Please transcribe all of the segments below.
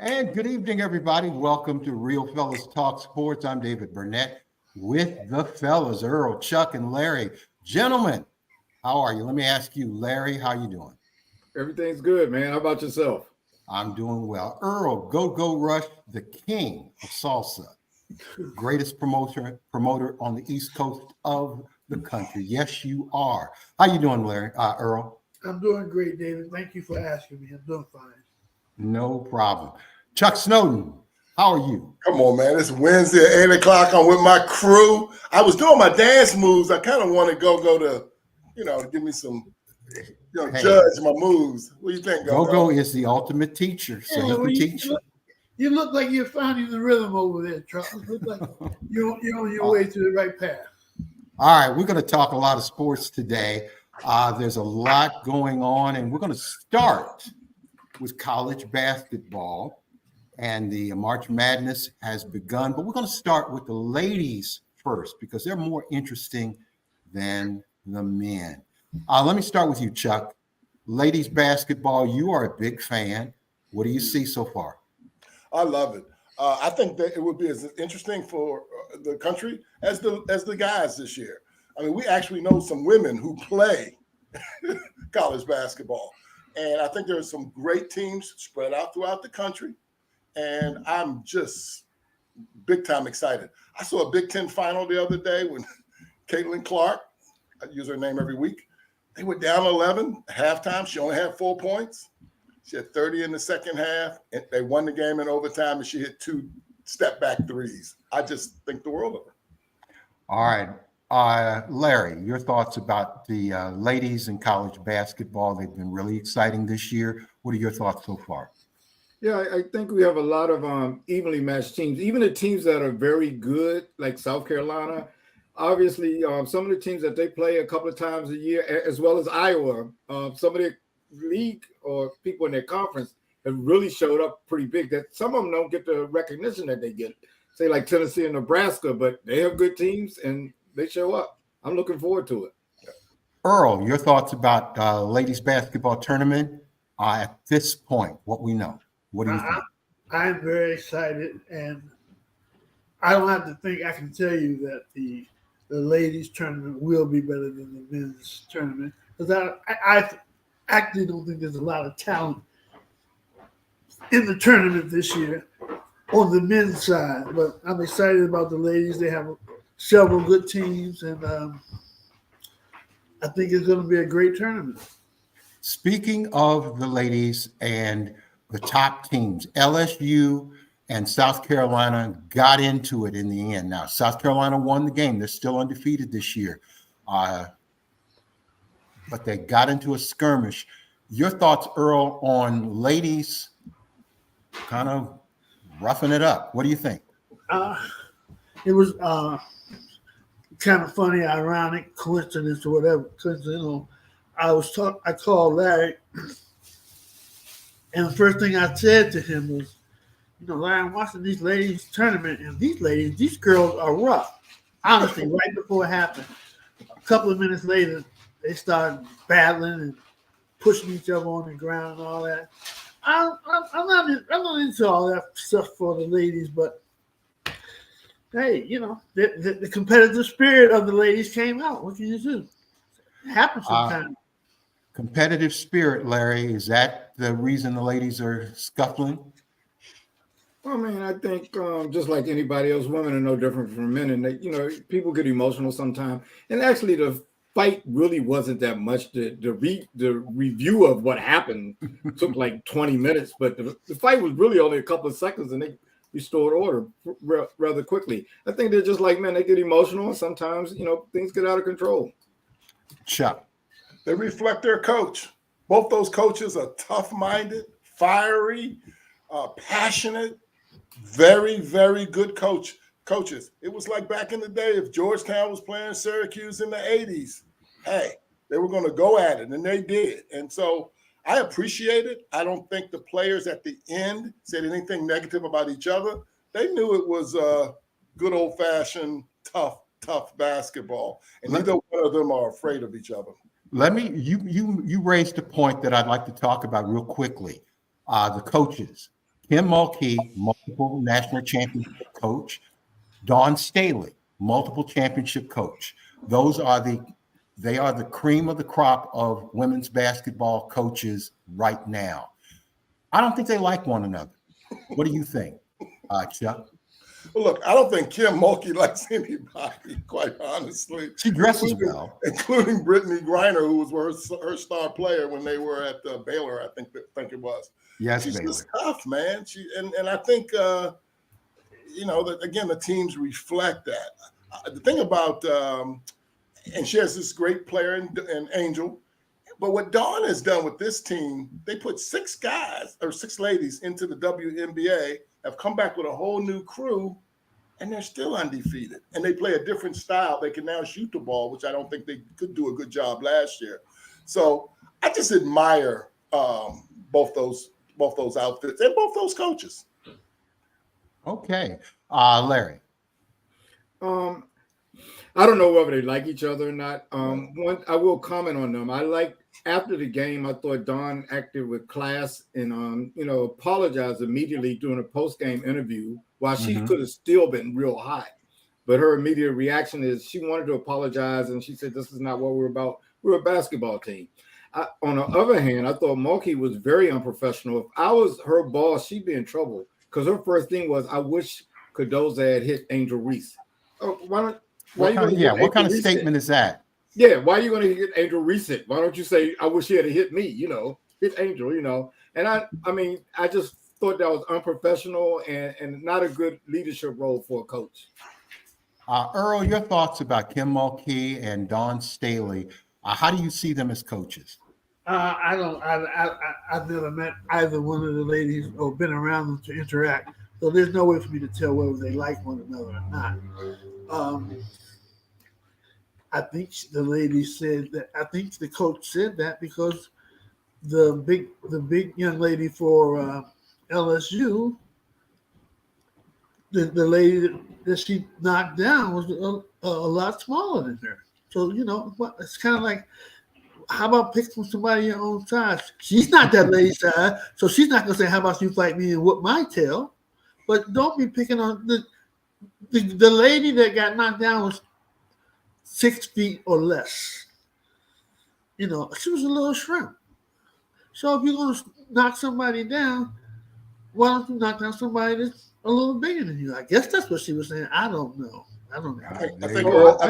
And good evening, everybody. Welcome to Real Fellas Talk Sports. I'm David Burnett with the fellas, Earl, Chuck, and Larry. Gentlemen, how are you? Let me ask you, Larry, how you doing? Everything's good, man. How about yourself? I'm doing well. Earl, Go Rush, the king of salsa, greatest promoter on the East Coast of the country. Yes, you are. How you doing, Larry? Earl? I'm doing great, David. Thank you for asking me. I'm doing fine. No problem. Chuck Snowden, how are you? Come on, man. It's Wednesday at 8 o'clock. I'm with my crew. I was doing my dance moves. I kind of want to go to, give me some, judge my moves. What do you think, Go is the ultimate teacher, so he can teach you. You look like you're finding the rhythm over there, Charles. Look like you're on your way to the right path. All right, we're going to talk a lot of sports today. There's a lot going on, and we're going to start with college basketball. And the March Madness has begun, but we're going to start with the ladies first because they're more interesting than the men. Let me start with you, Chuck. Ladies basketball, you are a big fan. What do you see so far? I love it. I think that it would be as interesting for the country as the guys this year. I mean, we actually know some women who play college basketball, and I think there are some great teams spread out throughout the country. And I'm just big time excited. I saw a Big Ten final the other day when Caitlin Clark, I use her name every week, they were down 11 at halftime. She only had 4 points. She had 30 in the second half. And they won the game in overtime, and she hit 2 step-back threes. I just think the world of her. All right. Larry, your thoughts about the ladies in college basketball? They've been really exciting this year. What are your thoughts so far? Yeah, I think we have a lot of evenly matched teams. Even the teams that are very good, like South Carolina, obviously some of the teams that they play a couple of times a year, as well as Iowa, some of the league or people in their conference have really showed up pretty big. That some of them don't get the recognition that they get, say like Tennessee and Nebraska, but they have good teams and they show up. I'm looking forward to it. Earl, your thoughts about ladies basketball tournament at this point, what we know? What do you think? I'm very excited, and I don't have to think. I can tell you that the ladies tournament will be better than the men's tournament because I actually don't think there's a lot of talent in the tournament this year on the men's side. But I'm excited about the ladies. They have several good teams, and I think it's going to be a great tournament. Speaking of the ladies and the top teams, LSU and South Carolina got into it in the end. Now, South Carolina won the game. They're still undefeated this year. But they got into a skirmish. Your thoughts, Earl, on ladies kind of roughing it up? What do you think? It was kind of funny, ironic, coincidence or whatever. Because, I called Larry, and the first thing I said to him was, Larry, I'm watching these ladies tournament, and these girls are rough. Honestly, right before it happened, a couple of minutes later, they started battling and pushing each other on the ground and all that. I'm not into all that stuff for the ladies, but hey, the competitive spirit of the ladies came out. What can you do? It happens sometimes. Competitive spirit, Larry, is that the reason the ladies are scuffling? Well, man, I think just like anybody else, women are no different from men, and they, people get emotional sometimes. And actually, the fight really wasn't that much. The review of what happened took like 20 minutes, but the fight was really only a couple of seconds, and they restored order rather quickly. I think they're just like, man, they get emotional, and sometimes, things get out of control. Chuck. They reflect their coach. Both those coaches are tough-minded, fiery, passionate, very, very good coaches. It was like back in the day, if Georgetown was playing Syracuse in the 80s, hey, they were going to go at it, and they did. And so I appreciate it. I don't think the players at the end said anything negative about each other. They knew it was good old-fashioned, tough basketball, and neither one of them are afraid of each other. You raised a point that I'd like to talk about real quickly. The coaches, Kim Mulkey, multiple national championship coach, Dawn Staley, multiple championship coach. They are the cream of the crop of women's basketball coaches right now. I don't think they like one another. What do you think, Chuck? Well, look, I don't think Kim Mulkey likes anybody, quite honestly. She dresses well. Including Brittany Griner, who was her star player when they were at Baylor, I think it was. Yes, she's Baylor. just tough, man. And I think, that again, the teams reflect that. The thing about, and she has this great player in Angel, but what Dawn has done with this team, they put 6 ladies into the WNBA, have come back with a whole new crew, and they're still undefeated. And they play a different style. They can now shoot the ball, which I don't think they could do a good job last year. So I just admire both those outfits and both those coaches. Okay. Larry. I don't know whether they like each other or not. I will comment on them. After the game, I thought Dawn acted with class and apologized immediately during a post-game interview, while she could have still been real hot. But her immediate reaction is she wanted to apologize, and she said, "This is not what we're about. We're a basketball team." On the other hand, I thought Mulkey was very unprofessional. If I was her boss, she'd be in trouble, because her first thing was, "I wish Cardoza had hit Angel Reese." Oh, what kind of statement is that? Yeah, why are you going to hit Angel Reese? Why don't you say, "I wish he had hit me," hit Angel, And I just thought that was unprofessional and not a good leadership role for a coach. Earl, your thoughts about Kim Mulkey and Dawn Staley. How do you see them as coaches? I've never met either one of the ladies or been around them to interact. So there's no way for me to tell whether they like one another or not. I think the lady said that. I think the coach said that because the big young lady for LSU, the lady that she knocked down was a lot smaller than her. So it's kind of like, how about pick from somebody your own size? She's not that lady's size, so she's not gonna say, "How about you fight me and whoop my tail?" But don't be picking on the lady that got knocked down was 6 feet or less. She was a little shrimp. So if you're going to knock somebody down, why don't you knock down somebody that's a little bigger than you? I guess that's what she was saying. I don't know. I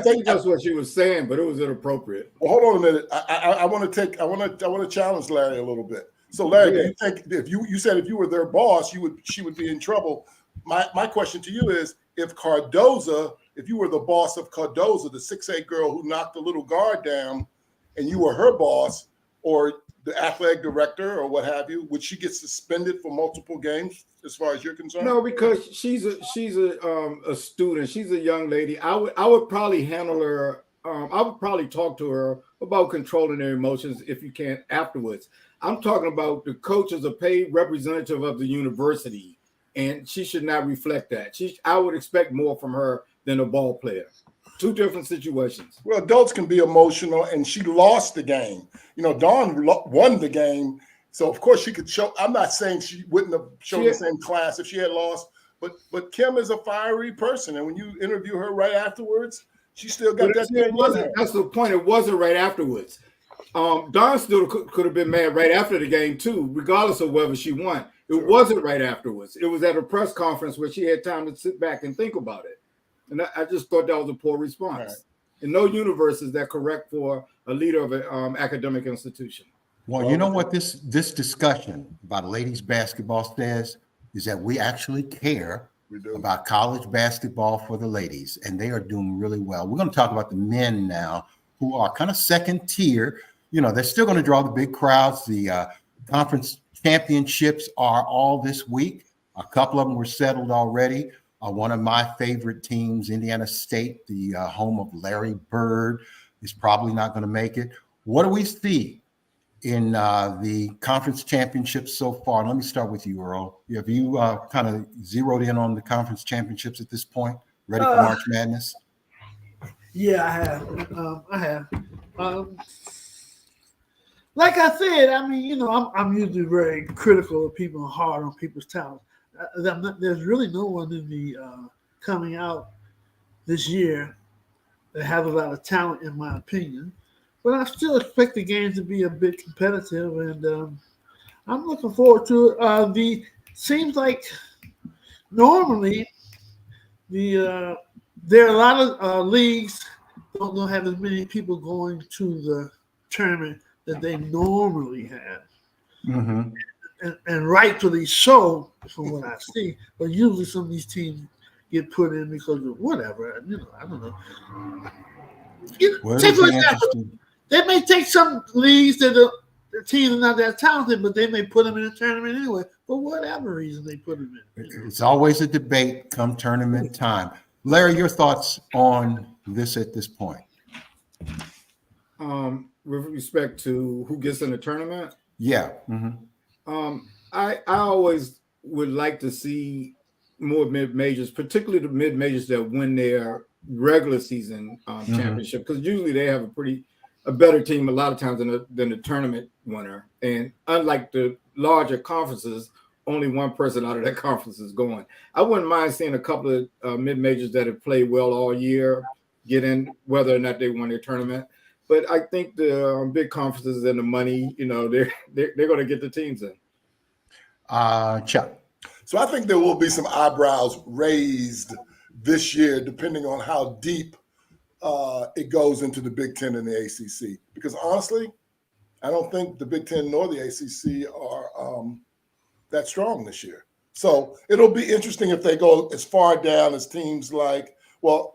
think that's what she was saying, but it was inappropriate. Well, hold on a minute. I want to challenge Larry a little bit. So, Larry, do you think if you said if you were their boss, she would be in trouble? My question to you is, if you were the boss of Cardoza, the 6'8" girl who knocked the little guard down, and you were her boss or the athletic director or what have you, would she get suspended for multiple games as far as you're concerned? No, because she's a student. She's a young lady. I would probably handle her. I would probably talk to her about controlling their emotions if you can afterwards. I'm talking about the coach is a paid representative of the university, and she should not reflect that. I would expect more from her than a ball player. Two different situations. Well, adults can be emotional, and she lost the game. Dawn won the game, so of course she could show. I'm not saying she wouldn't have shown the same class if she had lost, but Kim is a fiery person, and when you interview her right afterwards, she still got that thing. That's the point. It wasn't right afterwards. Dawn still could have been mad right after the game too, regardless of whether she won. It wasn't right afterwards. It was at a press conference where she had time to sit back and think about it. And I just thought that was a poor response. In no universe is that correct for a leader of an academic institution. Well, you know what this discussion about ladies basketball says is that we actually care We do. about college basketball for the ladies, and they are doing really well. We're going to talk about the men now, who are kind of second tier. You know, they're still going to draw the big crowds. The conference championships are all this week. A couple of them were settled already. One of my favorite teams, Indiana State, the home of Larry Bird, is probably not going to make it. What do we see in the conference championships so far? Let me start with you, Earl. Have you kind of zeroed in on the conference championships at this point? Ready for March Madness? Yeah, I have. Like I said, I mean, you know, I'm usually very critical of people and hard on people's talent. There's really no one in the coming out this year that has a lot of talent, in my opinion. But I still expect the games to be a bit competitive, and I'm looking forward to it. Seems like normally there are a lot of leagues don't have as many people going to the tournament that they normally have. Mm-hmm. And rightfully so, from what I see. But usually some of these teams get put in because of whatever. You know, I don't know. Well, Take for it'll be example, interesting. they may take some leagues that the teams are not that talented, but they may put them in a tournament anyway. For whatever reason, they put them in. It's always a debate come tournament time. Larry, your thoughts on this at this point? With respect to who gets in the tournament, Yeah. Mm-hmm. I always would like to see more mid majors, particularly the mid majors that win their regular season championship, because usually they have a better team a lot of times than the tournament winner. And unlike the larger conferences, only one person out of that conference is going. I wouldn't mind seeing a couple of mid majors that have played well all year get in, whether or not they won their tournament. But I think the big conferences and the money, you know, they're going to get the teams in. Chuck. So I think there will be some eyebrows raised this year, depending on how deep it goes into the Big Ten and the ACC. Because honestly, I don't think the Big Ten nor the ACC are that strong this year. So it'll be interesting if they go as far down as teams like, well,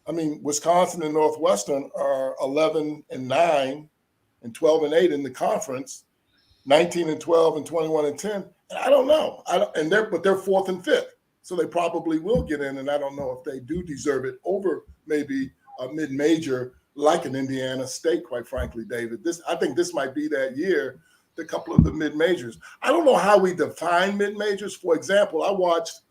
I mean, Wisconsin and Northwestern are 11-9 and 12-8 in the conference, 19-12 and 21-10. And I don't know. But they're 4th and 5th, so they probably will get in. And I don't know if they do deserve it over maybe a mid-major like an Indiana State. Quite frankly, David, I think this might be that year. The couple of the mid-majors. I don't know how we define mid-majors. For example, I watched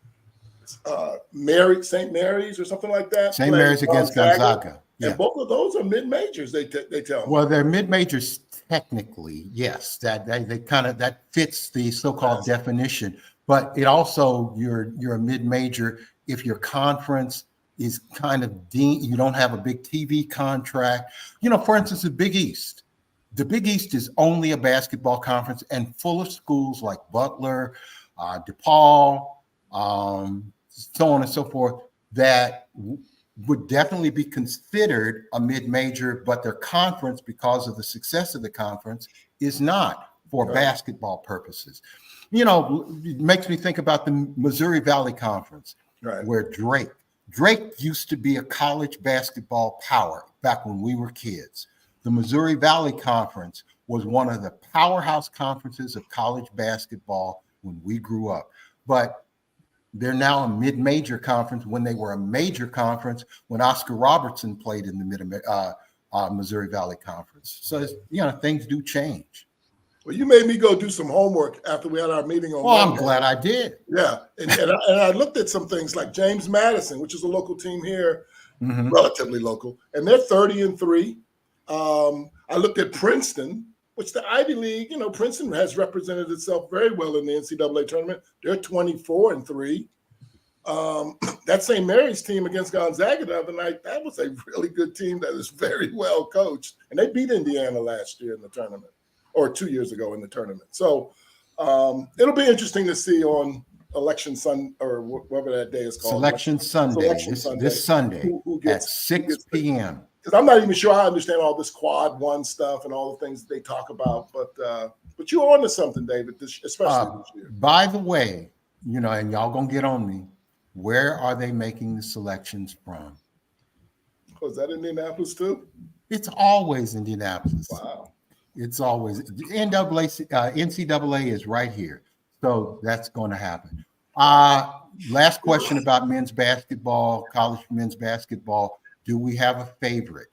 St. Mary's or something like that. St. Mary's against Gonzaga. Yeah. And both of those are mid-majors, they tell me. Well, they're mid-majors technically, yes. That they kind of that fits the so-called definition. But it also you're a mid-major if your conference is kind of you don't have a big TV contract. You know, for instance, the Big East. The Big East is only a basketball conference and full of schools like Butler, DePaul, so on and so forth, that would definitely be considered a mid-major, but their conference, because of the success of the conference, is not for basketball purposes. You know, it makes me think about the Missouri Valley Conference, where Drake used to be a college basketball power back when we were kids. The Missouri Valley Conference was one of the powerhouse conferences of college basketball when we grew up. But they're now a mid-major conference when they were a major conference when Oscar Robertson played in the Missouri Valley Conference. So, you know, things do change. Well, you made me go do some homework after we had our meeting on Well, Monday. I'm glad I did. Yeah. And I looked at some things like James Madison, which is a local team here, relatively local, and they're 30-3. I looked at Princeton, which the Ivy League, you know, Princeton has represented itself very well in the NCAA tournament. They're 24-3. That St. Mary's team against Gonzaga the other night, that was a really good team that is very well coached. And they beat Indiana last year in the tournament, or 2 years ago in the tournament. So it'll be interesting to see on Election Sunday, or whatever that day is called. Selection Sunday, Selection this Sunday who at 6 p.m. because I'm not even sure I understand all this quad one stuff and all the things that they talk about. But you're on to something, David, especially this year. By the way, and y'all gonna get on me. Where are they making the selections from? Was that Indianapolis too? It's always Indianapolis. Wow. It's always NCAA is right here, so that's going to happen. Last question about men's basketball, college men's basketball. Do we have a favorite?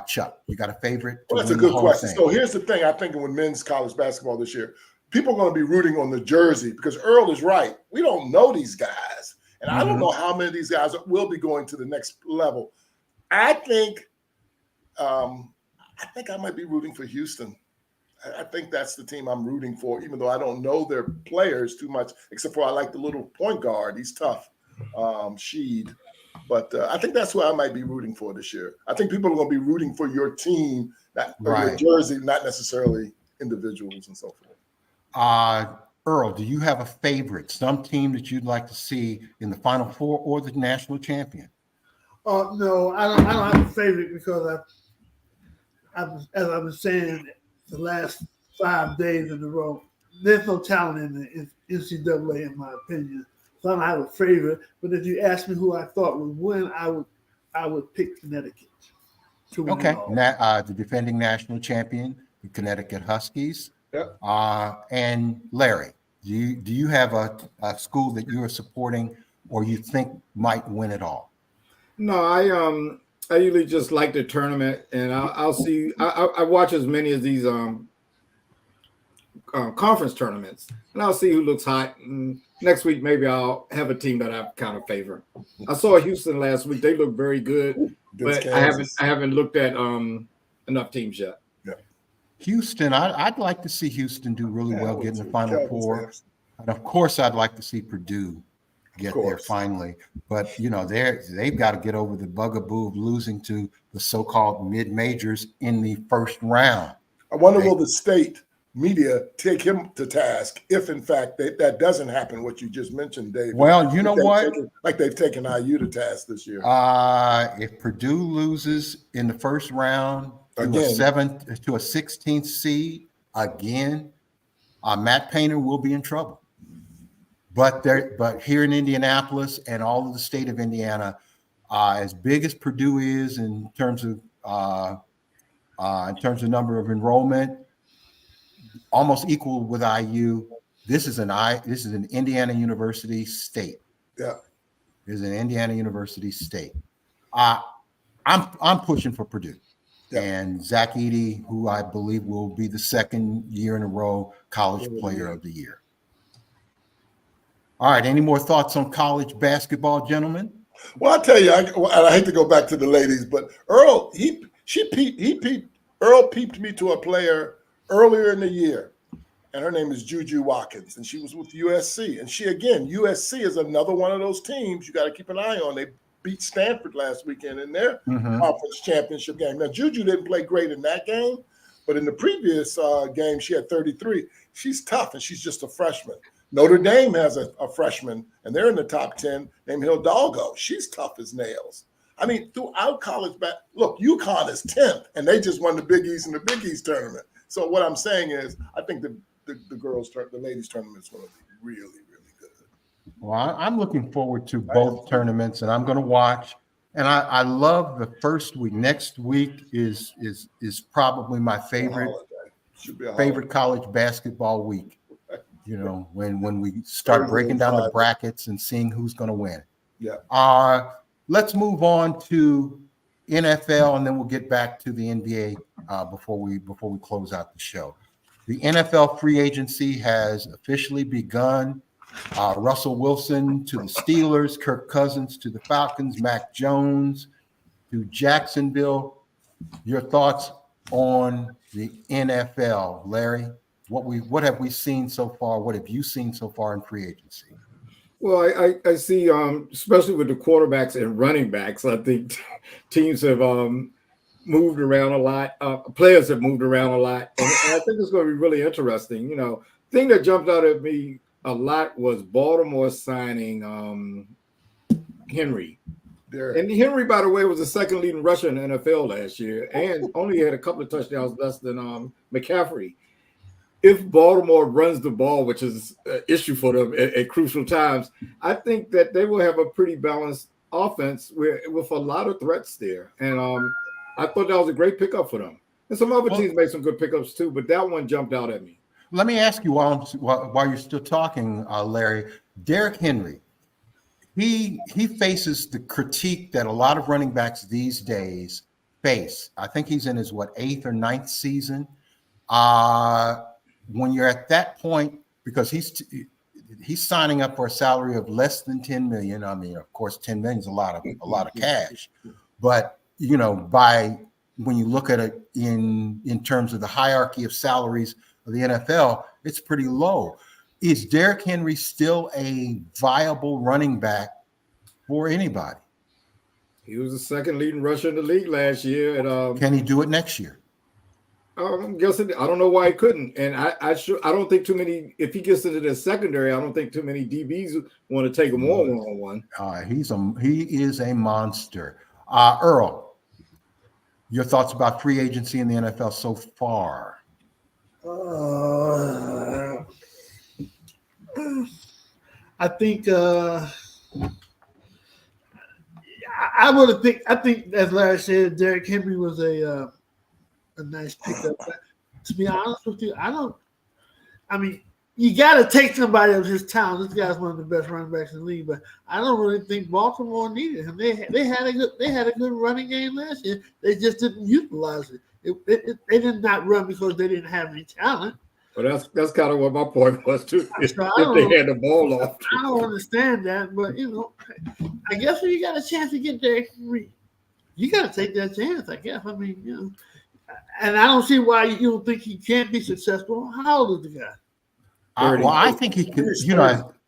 Chuck, you got a favorite? Well, that's a good question. So here's the thing. I think with men's college basketball this year, people are going to be rooting on the jersey because Earl is right. We don't know these guys, and I don't know how many of these guys will be going to the next level. I think I might be rooting for Houston. I think that's the team I'm rooting for, even though I don't know their players too much, except for I like the little point guard. He's tough, Sheed. But I think that's who I might be rooting for this year. I think people are going to be rooting for your team, your jersey, not necessarily individuals and so forth. Earl, do you have a favorite, some team that you'd like to see in the Final Four or the national champion? No, I don't have a favorite because as I was saying the last 5 days in a row, there's no talent in the NCAA in my opinion. So I don't have a favorite. But if you ask me who I thought would win, I would pick Connecticut. Okay, the defending national champion, the Connecticut Huskies. Yep. And Larry, do you have a school that you are supporting or you think might win it all? No, I usually just like the tournament, and I'll see. I watch as many of these conference tournaments, and I'll see who looks hot. And next week, maybe I'll have a team that I kind of favor. I saw Houston last week; they look very good, but I haven't looked at enough teams yet. Yeah, Houston, I'd like to see Houston do really well, get in the Final Four, and of course, I'd like to see Purdue get there finally. But they've got to get over the bugaboo of losing to the so-called mid-majors in the first round. I wonder will the state media take him to task if in fact that doesn't happen, what you just mentioned, Dave. Well, you know what? Like they've taken IU to task this year. If Purdue loses in the first round to a 16th seed again, Matt Painter will be in trouble. But here in Indianapolis and all of the state of Indiana, as big as Purdue is in terms of number of enrollment, almost equal with IU. This is an Indiana University state. Yeah, this is an Indiana University state. I'm pushing for Purdue. Yeah. And Zach Edey, who I believe will be the second year in a row College Player of the Year. All right. Any more thoughts on college basketball, gentlemen? Well, I'll tell you, I hate to go back to the ladies, but Earl, Earl peeped me to a player earlier in the year, and her name is Juju Watkins, and she was with USC. And USC is another one of those teams you got to keep an eye on. They beat Stanford last weekend in their conference championship game. Now, Juju didn't play great in that game, but in the previous game, she had 33. She's tough, and she's just a freshman. Notre Dame has a freshman, and they're in the top 10, named Hidalgo. She's tough as nails. I mean, throughout college look, UConn is 10th, and they just won the Big East and the Big East tournament. So what I'm saying is I think the ladies tournament is going to be really, really good. Well, I'm looking forward to both tournaments, and I'm going to watch. And I love the first week. Next week is probably my favorite college basketball week. When we start breaking down the brackets and seeing who's going to win. Yeah. Let's move on to NFL, and then we'll get back to the NBA before we close out the show. The NFL free agency has officially begun. Russell Wilson to the Steelers, Kirk Cousins to the Falcons, Mac Jones to Jacksonville. Your thoughts on the NFL, Larry? What have we seen so far? What have you seen so far in free agency? Well, I see, especially with the quarterbacks and running backs, I think teams have moved around a lot. Players have moved around a lot. And I think it's going to be really interesting. Thing that jumped out at me a lot was Baltimore signing Henry Derek. And Henry, by the way, was the second leading rusher in the NFL last year, and only had a couple of touchdowns less than McCaffrey. If Baltimore runs the ball, which is an issue for them at crucial times, I think that they will have a pretty balanced offense with a lot of threats there. And I thought that was a great pickup for them. And some other teams made some good pickups too, but that one jumped out at me. Let me ask you while you're still talking, Larry, Derrick Henry. He faces the critique that a lot of running backs these days face. I think he's in his 8th or 9th season. When you're at that point, because he's signing up for a salary of less than 10 million. I mean, of course, 10 million is a lot of cash, but when you look at it in terms of the hierarchy of salaries of the NFL, it's pretty low. Is Derrick Henry still a viable running back for anybody? He was the second leading rusher in the league last year. And can he do it next year? I'm guessing. I don't know why he couldn't. And I don't think too many. If he gets into the secondary, I don't think too many DBs want to take him on one-on-one. He is a monster. Earl, your thoughts about free agency in the NFL so far? I think I would have picked. I think, as Larry said, Derrick Henry was a nice pickup. But to be honest with you, I mean, you got to take somebody of his talent. This guy's one of the best running backs in the league, but I don't really think Baltimore needed him. They had a good running game last year. They just didn't utilize it. They did not run because they didn't have any talent. But that's kind of what my point was too. If they had the ball off, I don't understand that, but I guess when you got a chance to get Derrick Henry, you got to take that chance. I guess. I mean, and I don't see why you don't think he can't be successful. How old is the guy? I think he could.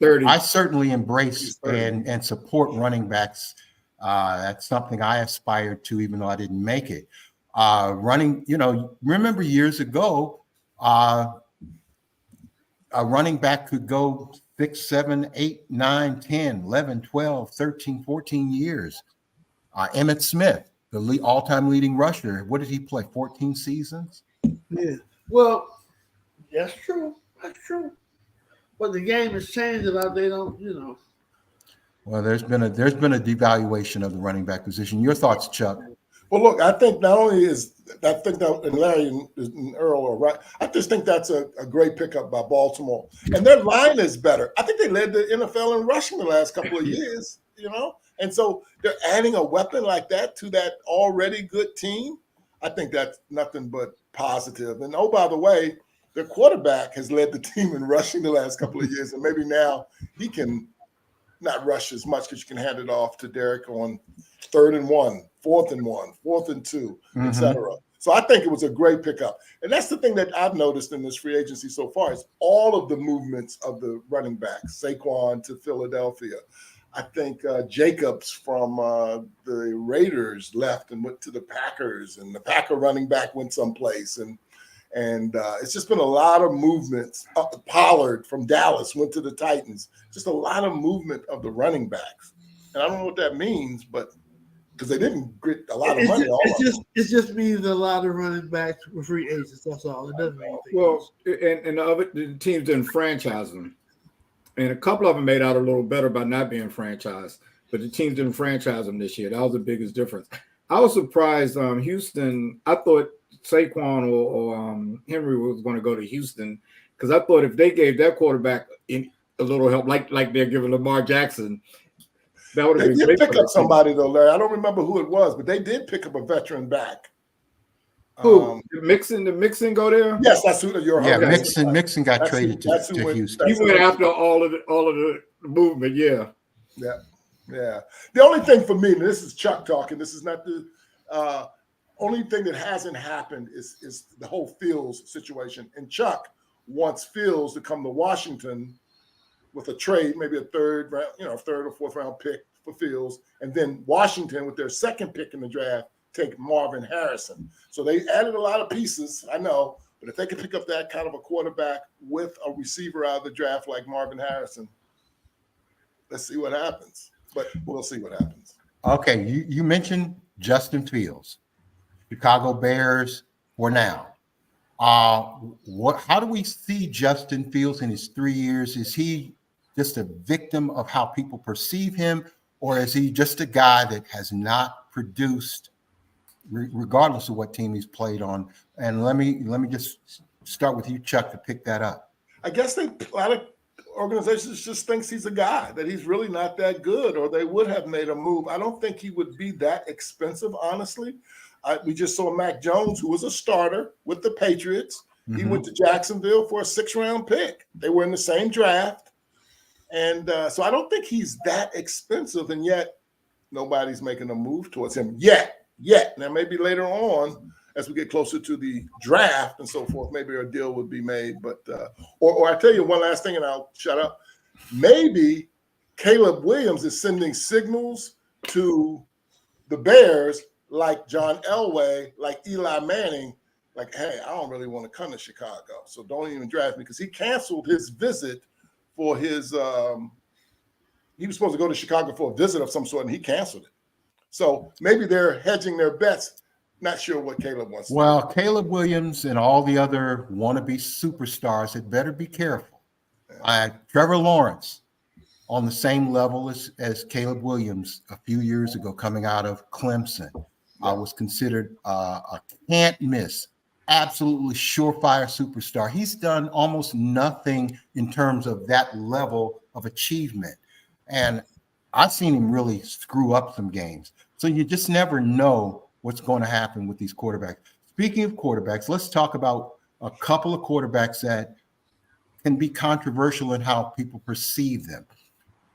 30. I certainly embrace and support running backs. That's something I aspired to, even though I didn't make it. Remember years ago, a running back could go 6, 7, 8, 9, 10, 11, 12, 13, 14 years. Emmitt Smith, the all-time leading rusher. What did he play? 14 seasons? Yeah. Well, that's true. That's true. But the game has changed about they don't, Well, there's been a devaluation of the running back position. Your thoughts, Chuck? Well, look, I think not only and Larry and Earl are right. I just think that's a great pickup by Baltimore. And their line is better. I think they led the NFL in rushing the last couple of years, And so they're adding a weapon like that to that already good team. I think that's nothing but positive. And oh, by the way, their quarterback has led the team in rushing the last couple of years. And maybe now he can not rush as much because you can hand it off to Derrick on 3rd and 1, 4th and 1, 4th and 2, etc. So I think it was a great pickup. And that's the thing that I've noticed in this free agency so far is all of the movements of the running backs, Saquon to Philadelphia. I think Jacobs from the Raiders left and went to the Packers, and the Packer running back went someplace. And it's just been a lot of movements. Pollard from Dallas went to the Titans. Just a lot of movement of the running backs. And I don't know what that means, but because they didn't get a lot of money. It just means a lot of running backs were free agents. That's all. It doesn't mean anything. Well, and the teams didn't franchise them. And a couple of them made out a little better by not being franchised. But the teams didn't franchise them this year. That was the biggest difference. I was surprised Houston. I thought Saquon or Henry was going to go to Houston because I thought if they gave that quarterback a little help, like they're giving Lamar Jackson, that would have been great. They did pick up somebody though, Larry. I don't remember who it was, but they did pick up a veteran back. Who? Did Mixon go there? Yes, that's who you're. Yeah, Mixon got traded to Houston. He went after all of the movement. Yeah. The only thing for me, and this is Chuck talking. This is not the only thing that hasn't happened is the whole Fields situation. And Chuck wants Fields to come to Washington with a trade, maybe a third or fourth round pick for Fields, and then Washington with their second pick in the draft take Marvin Harrison. So they added a lot of pieces, I know, but if they can pick up that kind of a quarterback with a receiver out of the draft like Marvin Harrison, let's see what happens. But we'll see what happens. Okay, you mentioned Justin Fields, Chicago Bears for now. How do we see Justin Fields in his 3 years? Is he just a victim of how people perceive him, or is he just a guy that has not produced, regardless of what team he's played on? And let me just start with you, Chuck, to pick that up. I guess a lot of organizations just thinks he's a guy, that he's really not that good, or they would have made a move. I don't think he would be that expensive, honestly. We just saw Mac Jones, who was a starter with the Patriots. He went to Jacksonville for a 6th-round pick. They were in the same draft. And so I don't think he's that expensive, and yet nobody's making a move towards him yet. Now, maybe later on, as we get closer to the draft and so forth, maybe a deal would be made. But or I tell you one last thing, and I'll shut up. Maybe Caleb Williams is sending signals to the Bears, like John Elway, like Eli Manning, like, hey, I don't really want to come to Chicago, so don't even draft me, because he canceled his visit for his he was supposed to go to Chicago for a visit of some sort, and he canceled it. So maybe they're hedging their bets. Not sure what Caleb wants to do. Well, Caleb Williams and all the other wannabe superstars had better be careful. Trevor Lawrence, on the same level as Caleb Williams a few years ago, coming out of Clemson, was considered a can't miss, absolutely surefire superstar. He's done almost nothing in terms of that level of achievement. And I've seen him really screw up some games. So you just never know what's going to happen with these quarterbacks. Speaking of quarterbacks, let's talk about a couple of quarterbacks that can be controversial in how people perceive them.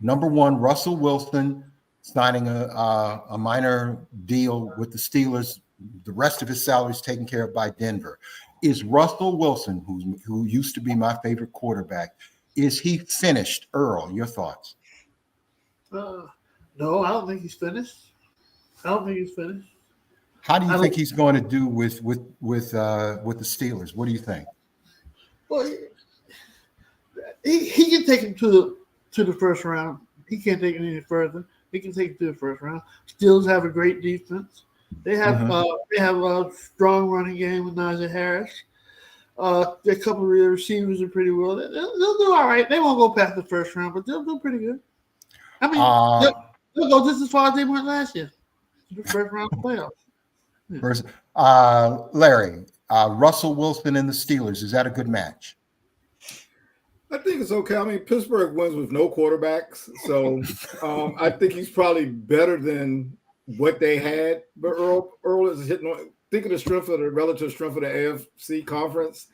Number one, Russell Wilson signing a minor deal with the Steelers. The rest of his salary is taken care of by Denver. Is Russell Wilson, who used to be my favorite quarterback, is he finished? Earl, your thoughts? No, I don't think he's finished. How do you think he's going to do with the Steelers? What do you think? Well, he can take him to the first round. He can't take it any further. He can take it to the first round. Steelers have a great defense. They have a strong running game with Najee Harris. A couple of the receivers are pretty well. They'll do all right. They won't go past the first round, but they'll do pretty good. I mean, they'll go just as far as they went last year. The first round of playoffs. Larry, Russell Wilson and the Steelers, is that a good match? I think it's okay. I mean, Pittsburgh wins with no quarterbacks, so I think he's probably better than what they had. But Earl is hitting on. Think of the relative strength of the AFC conference.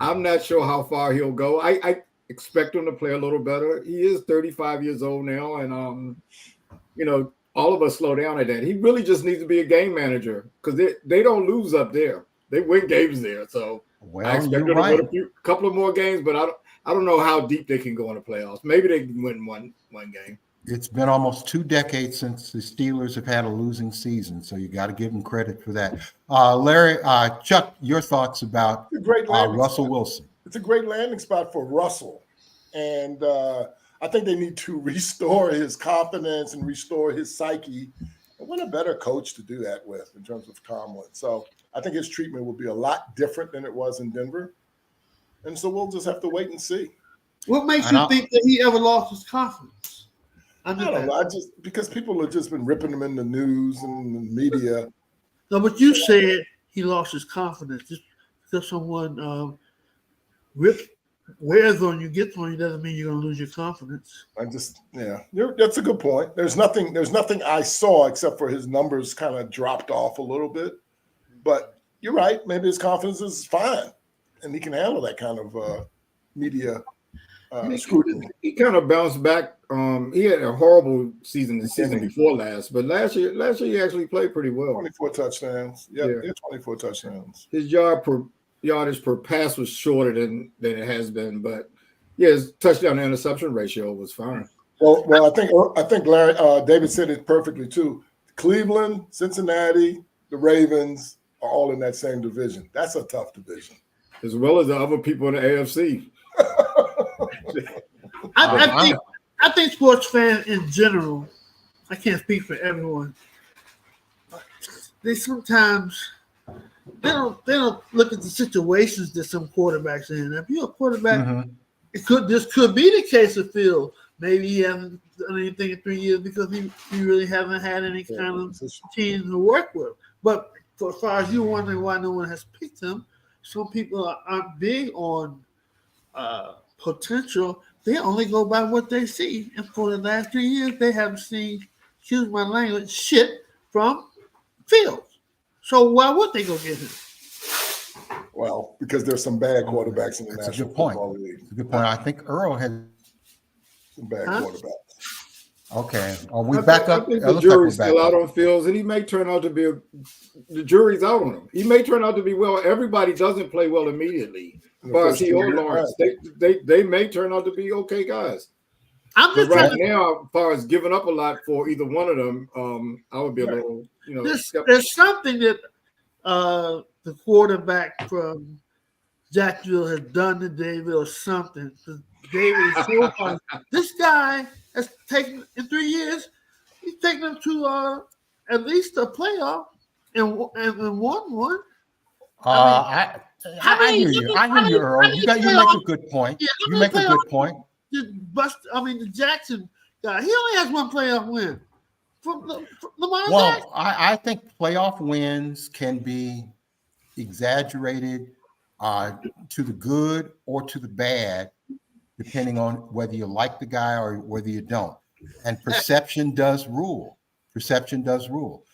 I'm not sure how far he'll go. I expect him to play a little better. He is 35 years old now, and all of us slow down at that. He really just needs to be a game manager, because they don't lose up there. They win games there. So I expect them to win a couple of more games, but I don't know how deep they can go in the playoffs. Maybe they can win one game. It's been almost 2 decades since the Steelers have had a losing season, so you got to give them credit for that. Larry, Chuck, your thoughts about Russell Wilson? It's a great landing spot for Russell, and I think they need to restore his confidence and restore his psyche. And what a better coach to do that with in terms of Tomlin. So I think his treatment will be a lot different than it was in Denver. And so we'll just have to wait and see. What makes you think that he ever lost his confidence? I don't know. Because people have just been ripping him in the news and the media. No, but you said he lost his confidence. Just because someone wears on you, gets on you, doesn't mean you're going to lose your confidence. That's a good point. There's nothing I saw except for his numbers kind of dropped off a little bit. But you're right. Maybe his confidence is fine, and he can handle that kind of media scrutiny. He kind of bounced back. He had a horrible season the season before last, but last year he actually played pretty well. 24 touchdowns. Yeah, 24 touchdowns. His yardage per pass was shorter than it has been, but his touchdown to interception ratio was fine. Well, I think Larry David said it perfectly too. Cleveland, Cincinnati, the Ravens are all in that same division. That's a tough division, as well as the other people in the AFC. I think sports fans in general I can't speak for everyone. They sometimes they don't look at the situations that some quarterbacks are in. If you're a quarterback, Mhm. this could be the case of Phil. Maybe he hasn't done anything in 3 years because he really hasn't had any kind of team to work with. But as far as you wondering why no one has picked him, some people aren't big on potential. They only go by what they see. And for the last 3 years, they haven't seen, excuse my language, shit from Fields. So why would they go get him? Well, because there's some bad quarterbacks in the That's a National good point. Football League. That's a good point. I think Earl had. Some bad Huh? quarterbacks. Okay. Are we I back think, up? I think It the looks like we're jury's back still out up. on Fields, and he may turn out to be the jury's out on him. He may turn out to be well. Everybody doesn't play well immediately. In the But first he 3 or years, Lawrence, right. they may turn out to be okay guys. I'm But just right trying to. now, as far as giving up a lot for either one of them, I would be a Right. little, skeptical. There's something that the quarterback from Jacksonville has done to David or something. David is so hard. This guy has taken in 3 years. He's taken them to at least a playoff and won one. I hear you. I hear you, Earl. You make a good point. Yeah, You make a good point. The Jackson guy. He only has one playoff win from Lamar Jackson. Well, I think playoff wins can be exaggerated to the good or to the bad, depending on whether you like the guy or whether you don't. And perception does rule. Perception does rule.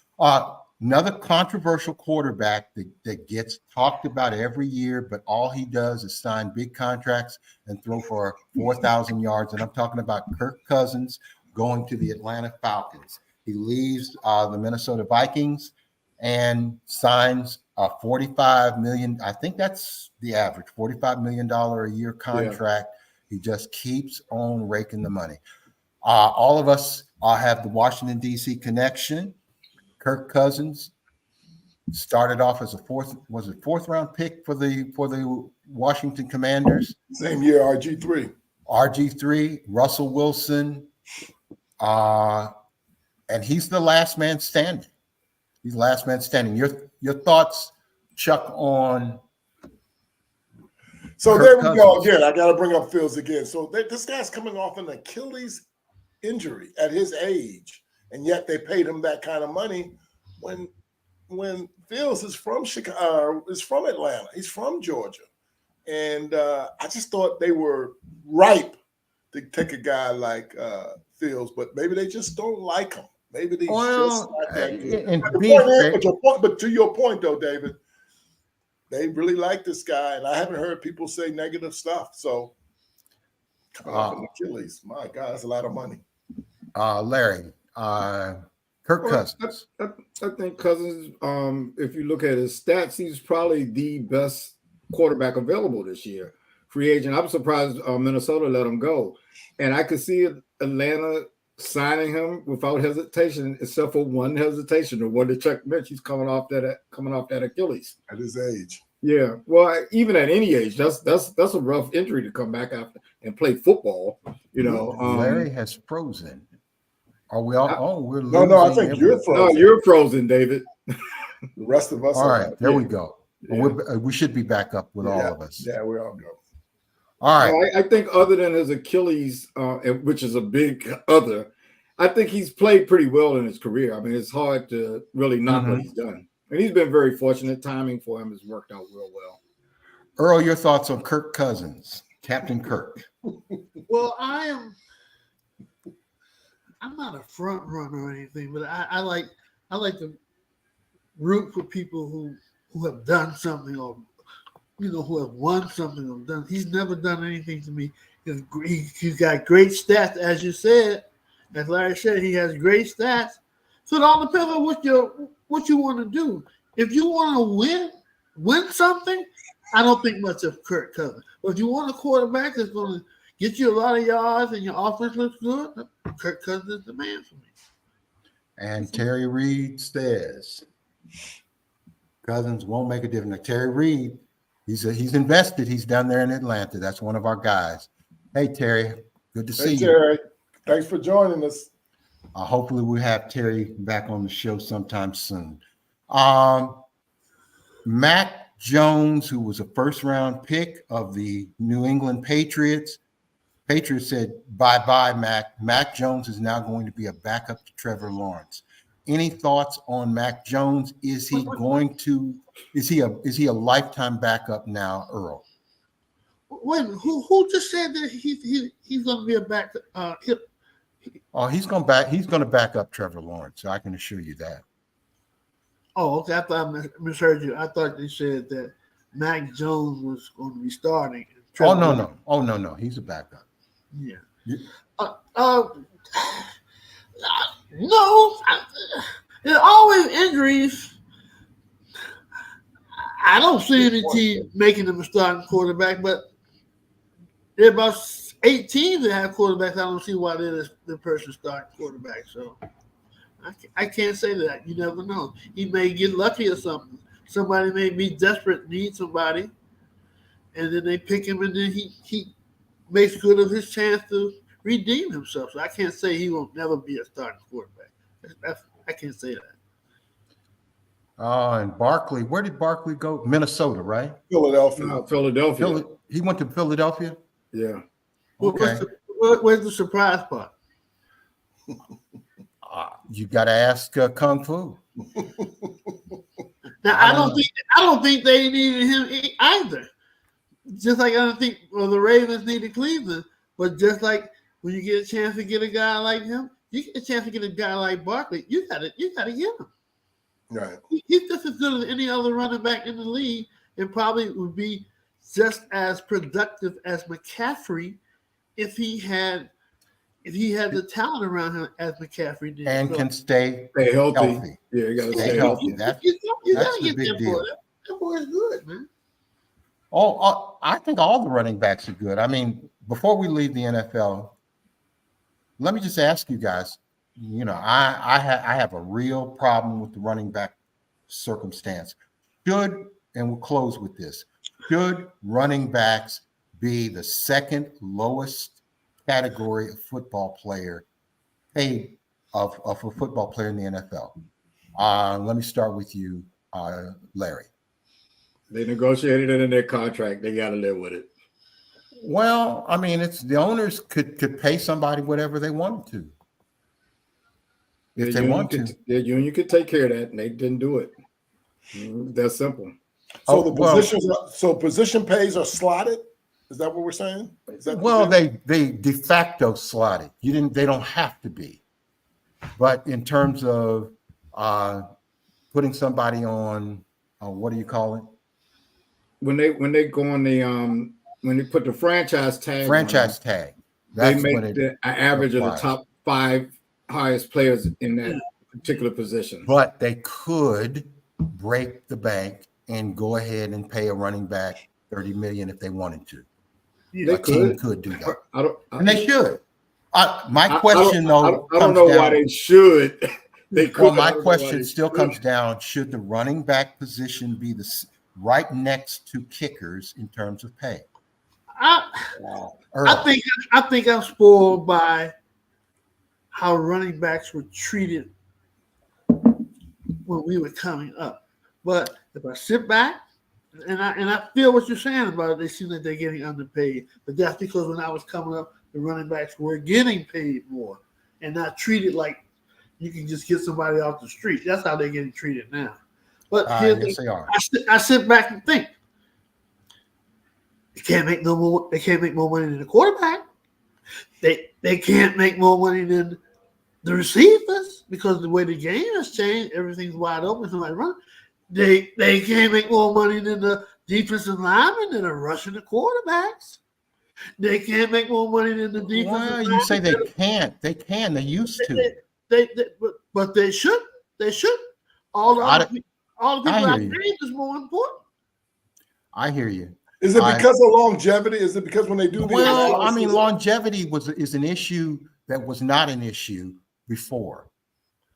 Another controversial quarterback that gets talked about every year, but all he does is sign big contracts and throw for 4,000 yards. And I'm talking about Kirk Cousins going to the Atlanta Falcons. He leaves the Minnesota Vikings and signs a $45 million. I think that's the average, $45 million a year contract. Yeah. He just keeps on raking the money. All of us have the Washington, D.C. connection. Kirk Cousins started off as a fourth round pick for the Washington Commanders. Same year, RG3, Russell Wilson, and he's the last man standing. He's the last man standing. Your thoughts, Chuck, on? So Kirk there we Cousins. go again. I got to bring up Fields again. So this guy's coming off an Achilles injury at his age, and yet they paid him that kind of money when Fields is from Chicago, is from Atlanta. He's from Georgia. And I just thought they were ripe to take a guy like Fields, but maybe they just don't like him. Maybe they just not that good. But to your point, though, David, they really like this guy, and I haven't heard people say negative stuff. So coming off an Achilles, my God, that's a lot of money. Larry, Kirk Cousins. I think Cousins, if you look at his stats, he's probably the best quarterback available this year. Free agent. I'm surprised Minnesota let him go. And I could see Atlanta signing him without hesitation, except for one hesitation, or one that Chuck mentioned. He's coming off that Achilles. At his age. Yeah. Well, even at any age, that's a rough injury to come back after and play football. Larry has frozen. Are we all? We're losing. No, I think you're frozen. No, you're frozen, David. The rest of us. All right, there we go. Yeah. Well, we should be back up with all of us. Yeah, we all go. All right. I think other than his Achilles, which is a big other, I think he's played pretty well in his career. I mean, it's hard to really knock what he's done. And he's been very fortunate. Timing for him has worked out real well. Earl, your thoughts on Kirk Cousins, Captain Kirk? Well, I'm not a front runner or anything, but I like to root for people who have done something, or who have won something or done. He's never done anything to me. He's got great stats, as you said. As Larry said, he has great stats. So it all depends on what you want to do. If you want to win something, I don't think much of Kirk Cousins. But if you want a quarterback that's going to get you a lot of yards and your offense looks good, Kirk Cousins is the man for me. And Terry Reed says Cousins won't make a difference. Now, Terry Reed, he's invested. He's down there in Atlanta. That's one of our guys. Hey, Terry, good to see you. Terry, thanks for joining us. Hopefully we'll have Terry back on the show sometime soon. Mac Jones, who was a first-round pick of the New England Patriots, said, bye-bye, Mac. Mac Jones is now going to be a backup to Trevor Lawrence. Any thoughts on Mac Jones? Is he a lifetime backup now, Earl? Wait, who just said that he's going to be a backup? He's going to back up Trevor Lawrence. I can assure you that. Oh, okay. I thought I misheard you. I thought they said that Mac Jones was going to be starting. No. No. He's a backup. Yeah. Yeah. There's always injuries. I don't see any team making them a starting quarterback, but there are about 8 teams that have quarterbacks. I don't see why they're the person starting quarterback. So I can't say that. You never know. He may get lucky or something. Somebody may be desperate, need somebody, and then they pick him, and then he makes good of his chance to redeem himself. So I can't say he will never be a starting quarterback. I can't say that. And Barkley, where did Barkley go? Minnesota, right? Philadelphia. Philadelphia. He went to Philadelphia? Yeah. Okay. Where's the surprise part? You got to ask Kung Fu. Now I don't think they needed him either. Just like I don't think the Ravens needed Cleveland, but just like when you get a chance to get a guy like him, you get a chance to get a guy like Barkley. You got to get him. Right. He's just as good as any other running back in the league, and probably would be just as productive as McCaffrey if he had the talent around him as McCaffrey did. And can stay healthy. Yeah, you got to stay healthy. That's you the gotta get big that deal. boy. That boy is good, man. I think all the running backs are good. I mean, before we leave the NFL, let me just ask you guys. I have a real problem with the running back circumstance. And we'll close with this. Should running backs be the second lowest category of football player paid of a football player in the NFL? Let me start with you, Larry. They negotiated it in their contract. They got to live with it. Well, I mean, it's the owners could pay somebody whatever they wanted to. If they want to. The union could take care of that, and they didn't do it. That's simple. So position pays are slotted. Is that what we're saying? They de facto slotted. They don't have to be. But in terms of putting somebody on, what do you call it? When they go on the when they put the franchise tag, they make an average of the top 5 highest players in that particular position. But they could break the bank and go ahead and pay a running back $30 million if they wanted to. They could do that, and they should. My question, though, I don't know why they should. They could. Well, my question still comes down: should the running back position be right next to kickers in terms of pay? I think I'm spoiled by how running backs were treated when we were coming up. But if I sit back and I feel what you're saying about it, they seem like they're getting underpaid. But that's because when I was coming up, the running backs were getting paid more and not treated like you can just get somebody off the street. That's how they're getting treated now. But yes, they are. I sit back and think they can't make no more. They can't make more money than the quarterback. They can't make more money than the receivers because the way the game has changed, everything's wide open. Somebody run. They can't make more money than the defensive linemen that are rushing the quarterbacks. They can't make more money than the defensive linemen. You say they can't. They can. They used to. But they should. They should. All the people I named is more important. I hear you. Is it because of longevity? Is it because when they do the Well, I mean, longevity is an issue that was not an issue before.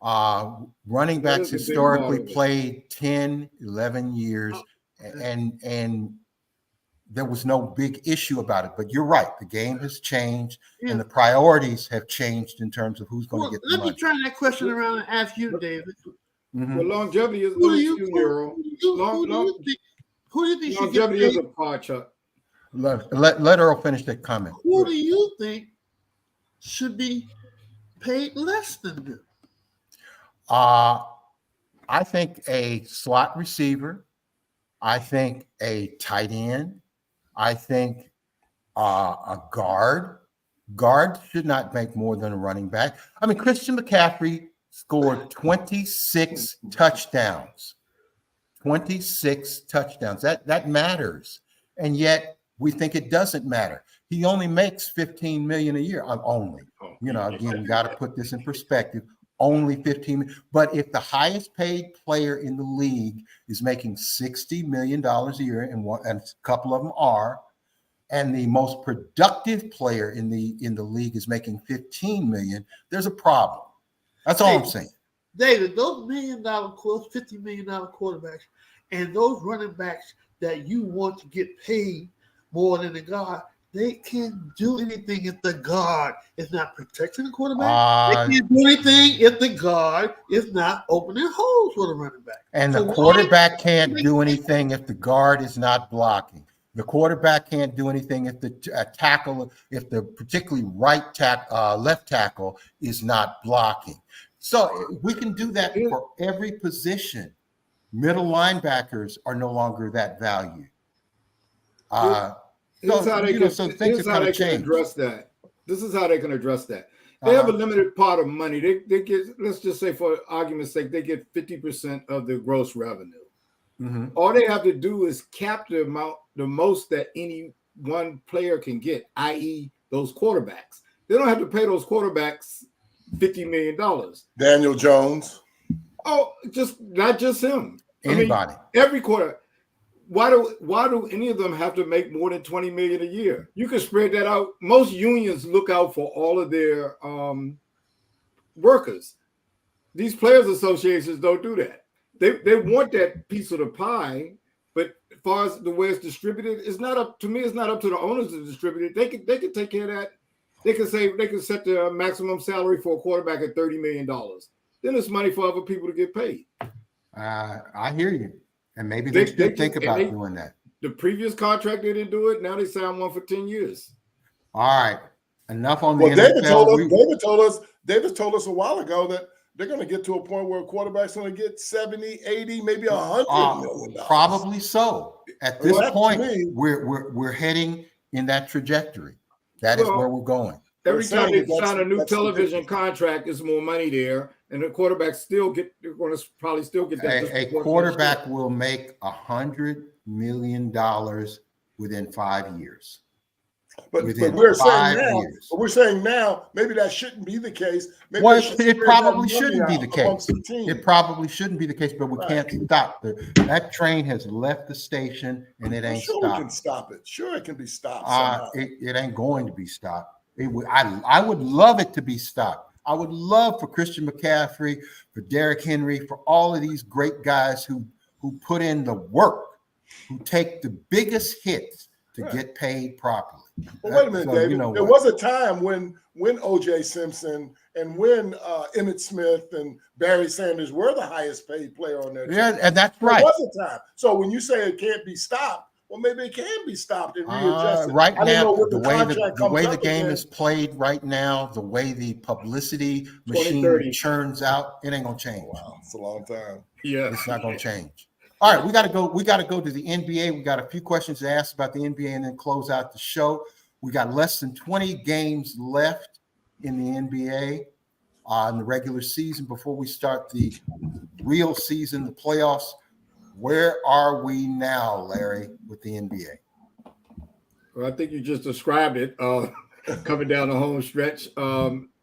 Running backs historically played 10, 11 years, and there was no big issue about it. But you're right, the game has changed Yeah. and the priorities have changed in terms of who's going Well, to get the let me money. turn that question around and ask you, David. Mhm. Well, longevity is Who do you think should get longevity is paid? a part, Chuck. Let Earl finish that comment. Who do you think should be paid less than them? I think a slot receiver. I think a tight end. I think a guard. Guard should not make more than a running back. I mean, Christian McCaffrey scored 26 touchdowns. 26 touchdowns. That matters. And yet we think it doesn't matter. He only makes $15 million a year. Only. You know, again, you got to put this in perspective. Only 15. But if the highest paid player in the league is making $60 million a year, and a couple of them are, and the most productive player in the league is making $15 million, there's a problem. That's all I'm saying. David, those $1 million quotes, $50 million quarterbacks, and those running backs that you want to get paid more than the guard, they can't do anything if the guard is not protecting the quarterback. They can't do anything if the guard is not opening holes for the running back. And So the quarterback can't do anything if the guard is not blocking. The quarterback can't do anything if the tackle, if the particularly left tackle is not blocking. So we can do that for every position. Middle linebackers are no longer that value. Here's how they can address that. This is how they can address that. They have a limited pot of money. They get, let's just say for argument's sake, they get 50% of the gross revenue. Mm-hmm. All they have to do is cap the most that any one player can get, i.e. those quarterbacks. They don't have to pay those quarterbacks $50 million. Daniel Jones. Oh, not just him. Anybody. I mean, every quarter. Why do any of them have to make more than $20 million a year? You can spread that out. Most unions look out for all of their workers. These players' associations don't do that. They want that piece of the pie, but as far as the way it's distributed, it's not up to me. It's not up to the owners to distribute it. They can take care of that. They can set the maximum salary for a quarterback at $30 million. Then it's money for other people to get paid. I hear you. And maybe they should think about doing that. The previous contract, they didn't do it. Now they signed one for 10 years. All right. Enough on the Well, NFL. David told us a while ago that they're going to get to a point where a quarterback's going to get 70, 80, maybe $100 million. Probably so. At this point, to me, we're heading in that trajectory. That is where we're going. Every time they sign a new television contract, there's more money there, and the quarterbacks they're going to probably still get that. A quarterback will make $100 million within 5 years. But we're saying now, maybe that shouldn't be the case. Maybe it probably shouldn't be the case. It probably shouldn't be the case, but we can't stop. That train has left the station, and it ain't stopped. Sure, we can stop it. Sure, it can be stopped. It ain't going to be stopped. I would love it to be stopped. I would love for Christian McCaffrey, for Derrick Henry, for all of these great guys who put in the work, who take the biggest hits to get paid properly. Well, wait a minute, David. There was a time when O.J. Simpson and when Emmitt Smith and Barry Sanders were the highest paid player on their team. Yeah, and that's right. There was a time. So when you say it can't be stopped, well, maybe it can be stopped and readjusted. Right now, the way the game is played right now, the way the publicity machine churns out, it ain't gonna change. Wow, it's a long time. Yeah, it's not gonna change. All right, we got to go. We got to go to the NBA. We got a few questions to ask about the NBA, and then close out the show. We got less than 20 games left in the NBA in the regular season before we start the real season, the playoffs. Where are we now, Larry, with the NBA? Well, I think you just described it. Coming down the home stretch,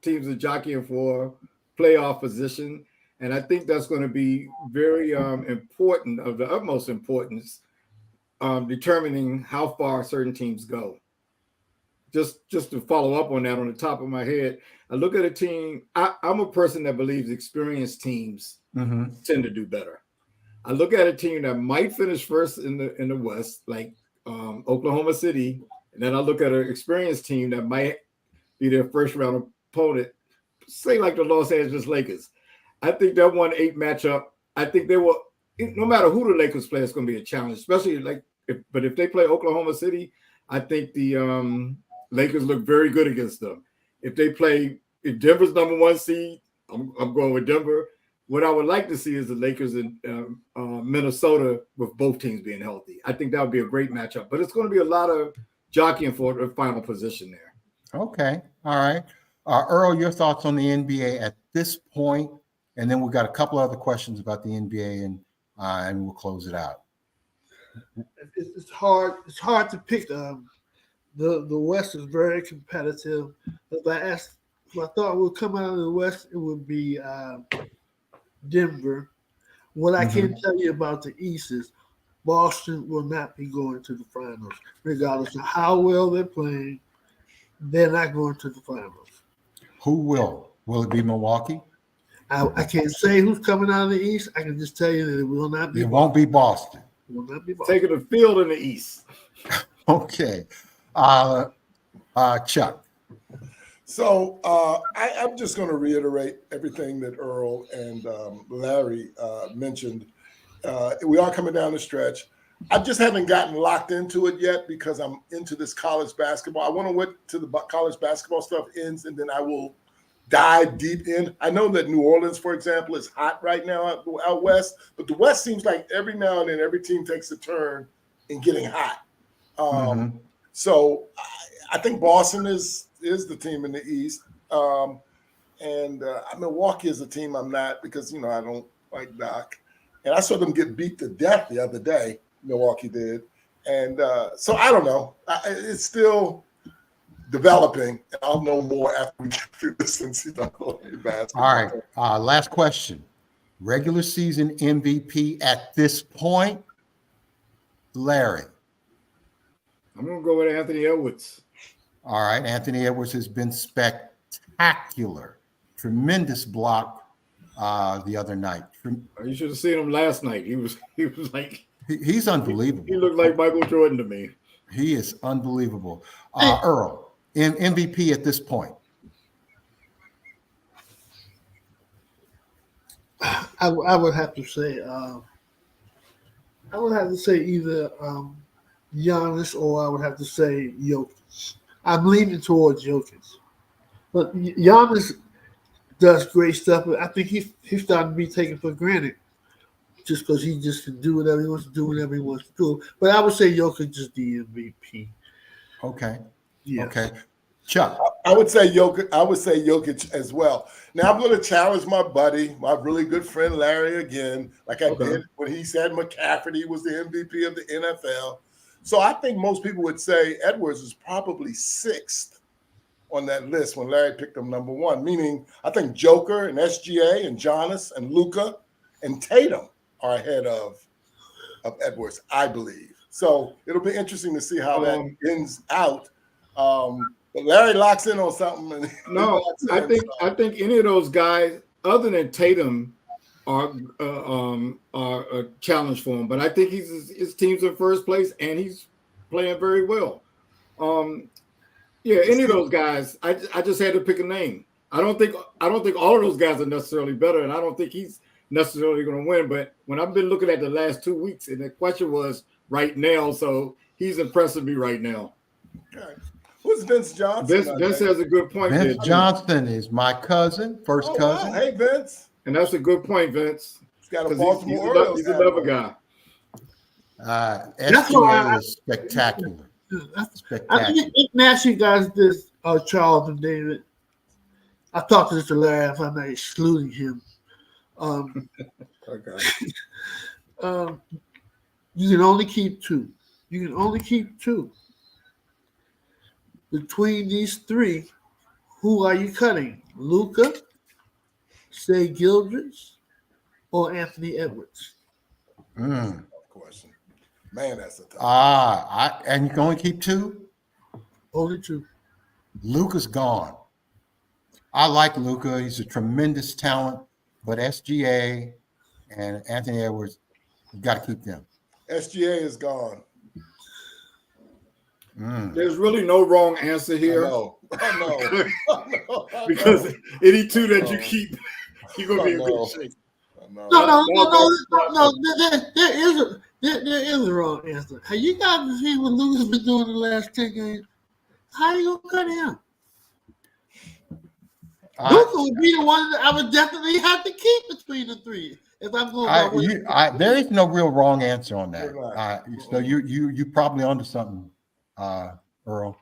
teams are jockeying for playoff position. And I think that's going to be very important, of the utmost importance, determining how far certain teams go. Just to follow up on that, on the top of my head, I look at a team. I'm a person that believes experienced teams tend to do better. I look at a team that might finish first in the West, like Oklahoma City, and then I look at an experienced team that might be their first round opponent, say like the Los Angeles Lakers. I think that 1-8 matchup, I think they will, no matter who the Lakers play, it's going to be a challenge, especially if they play Oklahoma City, I think the Lakers look very good against them. If Denver's number 1 seed, I'm going with Denver. What I would like to see is the Lakers in Minnesota with both teams being healthy. I think that would be a great matchup, but it's going to be a lot of jockeying for the final position there. Okay. All right. Earl, your thoughts on the NBA at this point, and then we've got a couple other questions about the NBA, and we'll close it out. It's hard. It's hard to pick. The West is very competitive. If I thought would come out of the West, it would be Denver. What I can tell you about the East is Boston will not be going to the finals, regardless of how well they're playing. They're not going to the finals. Who will? Will it be Milwaukee? I can't say who's coming out of the East. I can just tell you that it will not be. It won't be Boston. It will not be Boston. Taking the field in the East. Okay. Chuck. So I'm just going to reiterate everything that Earl and Larry mentioned. We are coming down the stretch. I just haven't gotten locked into it yet because I'm into this college basketball. I want to wait till the college basketball stuff ends, and then I will dive deep in. I know that New Orleans, for example, is hot right now out west, but the West seems like every now and then every team takes a turn in getting hot. So I think Boston is the team in the East. And Milwaukee is a team I'm not because, I don't like Doc. And I saw them get beat to death the other day. Milwaukee did. And so I don't know. It's still developing. And I'll know more after we get through this NCAA basketball. All right. Last question. Regular season MVP at this point, Larry. I'm going to go with Anthony Edwards. All right. Anthony Edwards has been spectacular. Tremendous block the other night. You should have seen him last night. He was like he's unbelievable. He looked like Michael Jordan to me. He is unbelievable. Earl, MVP at this point. I would have to say either Giannis or I would have to say Jokic. I'm leaning towards Jokic, but Giannis does great stuff. But I think he's starting to be taken for granted just because he just can do whatever he wants to do whenever he wants to do. But I would say Jokic is the MVP. Okay. Yeah. Okay. Chuck. I would say Jokic as well. Now I'm going to challenge my buddy, my really good friend Larry again, like I did when he said McCaffrey was the MVP of the NFL. So I think most people would say Edwards is probably 6th on that list when Larry picked him number 1, meaning I think Joker and SGA and Giannis and Luka and Tatum are ahead of Edwards, I believe. So it'll be interesting to see how that ends out. But Larry locks in on something. I think any of those guys, other than Tatum, are a challenge for him. But I think his team's in first place and he's playing very well. Any of those guys, I just had to pick a name. I don't think all of those guys are necessarily better, and I don't think he's necessarily going to win. But when I've been looking at the last 2 weeks, and the question was right now, so he's impressing me right now. Okay. Who's Vince Johnson? Vince has a good point. Vince Johnson is my cousin, first cousin. Wow. Hey, Vince. And that's a good point, Vince. He's got a Baltimore Orioles. He's another guy. SGA is spectacular. I think let me ask you guys this, Charles and David. I talked to this to Larry if I'm not excluding him. Okay. You can only keep 2. You can only keep 2. Between these 3, who are you cutting? Luka, Shai Gilgeous, or Anthony Edwards? Of course. Man, that's a tough. And you can only keep 2? Only 2. Luka's gone. I like Luka. He's a tremendous talent, but SGA and Anthony Edwards, you got to keep them. SGA is gone. There's really no wrong answer here No, no, because any two that you keep, you're gonna be in No. good shape. No. There is a wrong answer. Have you guys seen what Luke has been doing the last 10 games? How you gonna cut him? Luka would be the one that I would definitely have to keep between the three if I'm going by what there is no real wrong answer on that. You're right. So you probably onto something, Earl.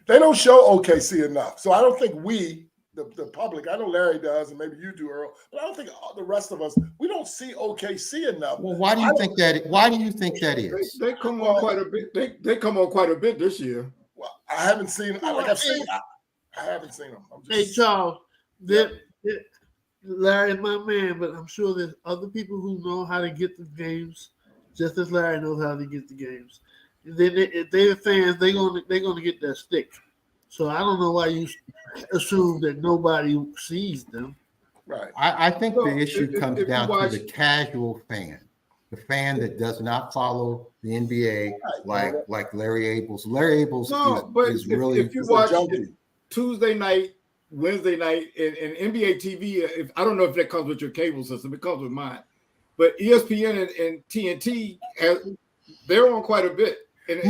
They don't show OKC enough. So I don't think we, the public, I know Larry does, and maybe you do, Earl, but I don't think the rest of us, we don't see OKC enough. Well, why do you think that? Why do you think that is? They come on quite a bit. They come on quite a bit this year. Well, I haven't seen. I haven't seen them. Hey Charles, Larry's my man, but I'm sure there's other people who know how to get the games, just as Larry knows how to get the games. And then if they're fans, they're gonna get that stick. So I don't know why you assume that nobody sees them. Right. I think Well, the issue if comes you down watch- to the casual fan, the fan that does not follow the NBA like Larry Abels. Larry Abels is really if you It's a watch junkie. Tuesday night, Wednesday night, and NBA TV, I don't know if that comes with your cable system, it comes with mine. But ESPN and TNT, they're on quite a bit. I'm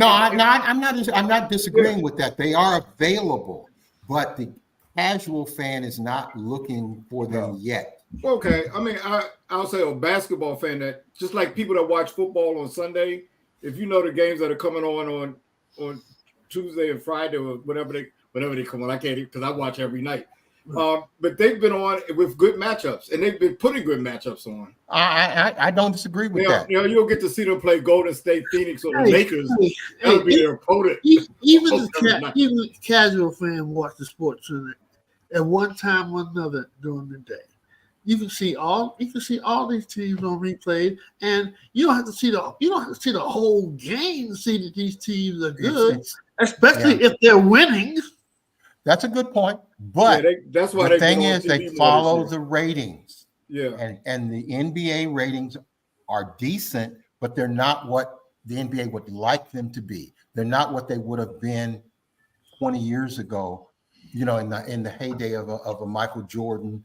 not disagreeing with that. They are available, but the casual fan is not looking for them yet. Okay, I mean, I'll say a basketball fan that just like people that watch football on Sunday, if you know the games that are coming on Tuesday and Friday or whatever they come on, I can't because I watch every night. But they've been on with good matchups, and they've been putting good matchups on. I don't disagree with that. You know, you'll get to see them play Golden State, Phoenix, or the Lakers. That'll be their opponent. Even the casual fan watch the sports center at one time or another during the day. You can see all these teams on replay, and you don't have to see the whole game to see that these teams are good, especially if they're winning. That's a good point. But that's why the thing is, they follow the ratings. Yeah. And the NBA ratings are decent, but they're not what the NBA would like them to be. They're not what they would have been 20 years ago, you know, in the heyday of a Michael Jordan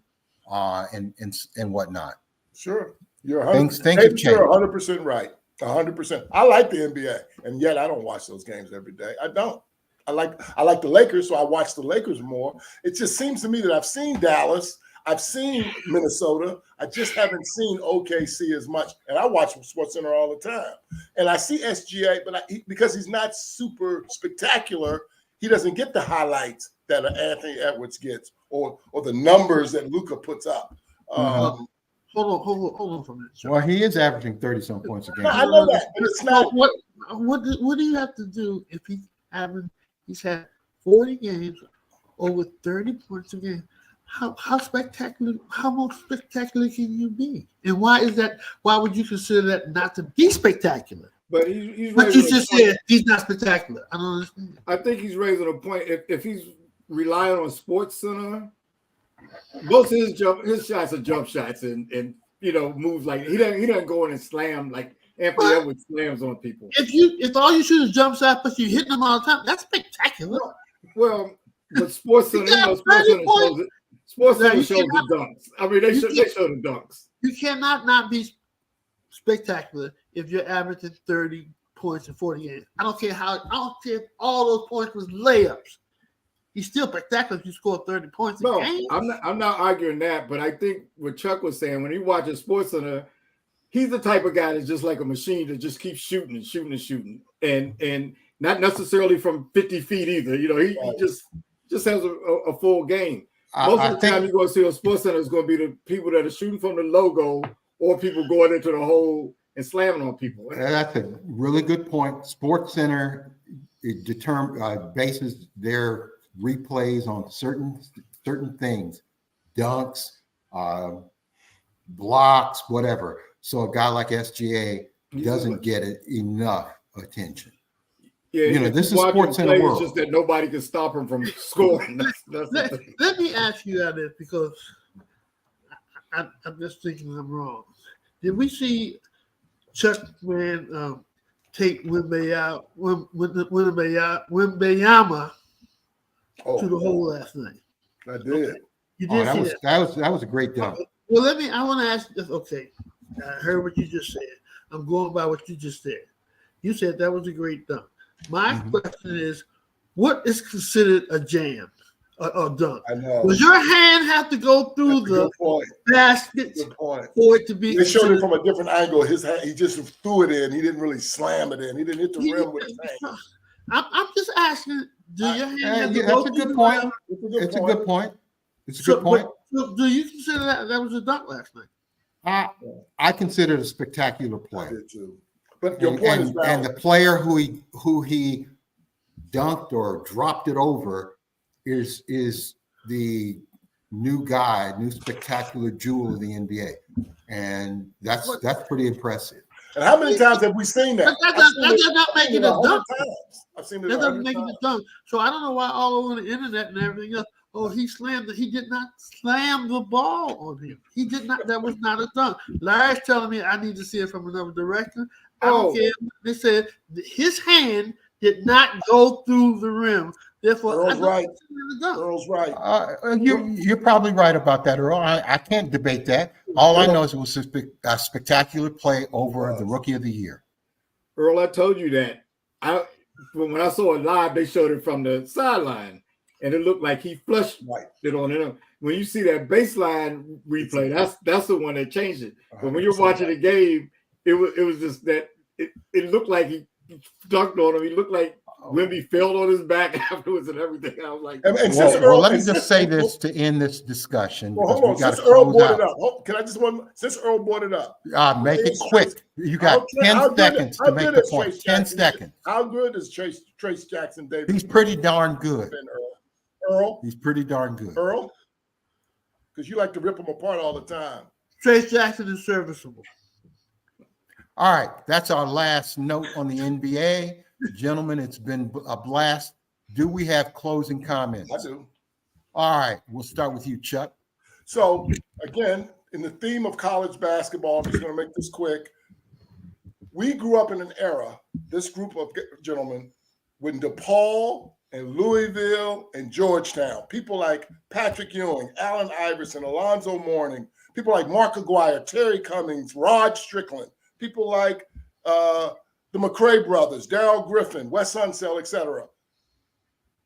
and whatnot. Sure. You're things have changed. You're 100% right. 100%. I like the NBA, and yet I don't watch those games every day. I don't. I like the Lakers, so I watch the Lakers more. It just seems to me that I've seen Dallas, I've seen Minnesota, I just haven't seen OKC as much. And I watch SportsCenter all the time, and I see SGA, but because he's not super spectacular, he doesn't get the highlights that Anthony Edwards gets, or the numbers that Luka puts up. Hold on for a minute. Well, he is averaging 30-some points a game. No, I know that, but it's not. What do you have to do if he's had 40 games, over 30 points a game? How spectacular? How more spectacular can you be? And why is that? Why would you consider that not to be spectacular? But he's But you just said he's not spectacular. I don't understand. I think he's raising a point. If he's relying on SportsCenter, most of his shots are jump shots and you know moves like he doesn't go in and slam like Anthony Edwards slams on people. If all you shoot is jump shots, but you hitting them all the time, that's spectacular. Well, but SportsCenter, SportsCenter shows the dunks. I mean, they show the dunks. You cannot not be spectacular if you're averaging 30 points in 40 games. I don't care if all those points was layups. He's still spectacular if you score 30 points a game. I'm not arguing that, but I think what Chuck was saying when he watches SportsCenter, he's the type of guy that's just like a machine that just keeps shooting and shooting and shooting, and not necessarily from 50 feet either. You know, he just has a full game. Most of the time you're going to see on SportsCenter is going to be the people that are shooting from the logo or people going into the hole and slamming on people. That's a really good point. SportsCenter bases their replays on certain things, dunks, blocks, whatever. So a guy like SGA doesn't get enough attention. Yeah, you know, this is SportsCenter world. It's just that nobody can stop him from scoring. Let me ask you that because I'm just thinking I'm wrong. Did we see Chuck ran take Wembanyama Oh, to the hole last night. I did. You Oh, did see that. that was a great dunk. Well, I want to ask this. Okay, I heard what you just said. I'm going by what you just said. You said that was a great dunk. My question is, what is considered a jam or dunk? I know. Does your hand have to go through That's a the good point. basket Good point. for it to be They showed it considered? from a different angle. His hand, he just threw it in. He didn't really slam it in. He didn't hit the rim with his hand. I'm just asking. Do your hand have to Yeah, go that's a through good the point. rim? It's a good point. It's a So, good point. so do you consider that was a dunk last night? I consider it a spectacular I play. did too. But your And, point is and valid. the player who he dunked or dropped it over is the new spectacular jewel of the NBA, and that's pretty impressive. And how many times have we seen that? That does not make it a dunk. I've seen it That doesn't 100 make it times. a dunk. So I don't know why all over the internet and everything else. Oh, he slammed it. He did not slam the ball on him. He did not. That was not a dunk. Larry's telling me I need to see it from another direction. I don't care. They said his hand did not go through the rim. Therefore, Earl's I don't right. consider it a dunk. Earl's right. You're probably right about that, Earl. I can't debate that. All I know is it was a spectacular play over the Rookie of the Year. Earl, I told you that. When I saw it live, they showed it from the sideline, and it looked like he flushed Right. it on him. When you see that baseline replay, that's the one that changed it. But when you're watching the game, it was just that it looked like he dunked on him. He looked like Wemby fell on his back afterwards and everything. I was like, And since Well, Earl, let me and just say this to end this discussion. Well, hold because on. we Since gotta Earl close brought out. it up, can I just since Earl brought it up, Make it quick. You got How 10 good- seconds how to make good the is point. Trace 10 Jackson? seconds. How good is Trace Jackson Davis? He's pretty darn good. Earl, He's pretty darn good. Earl, because you like to rip them apart all the time. Trace Jackson is serviceable. All right, that's our last note on the NBA. Gentlemen, it's been a blast. Do we have closing comments? I do. All right, we'll start with you, Chuck. So again, in the theme of college basketball, I'm just going to make this quick. We grew up in an era, this group of gentlemen, when DePaul and Louisville and Georgetown, people like Patrick Ewing, Allen Iverson, Alonzo Mourning, people like Mark Aguirre, Terry Cummings, Rod Strickland, people like the McRae brothers, Darrell Griffin, Wes Unseld, etc.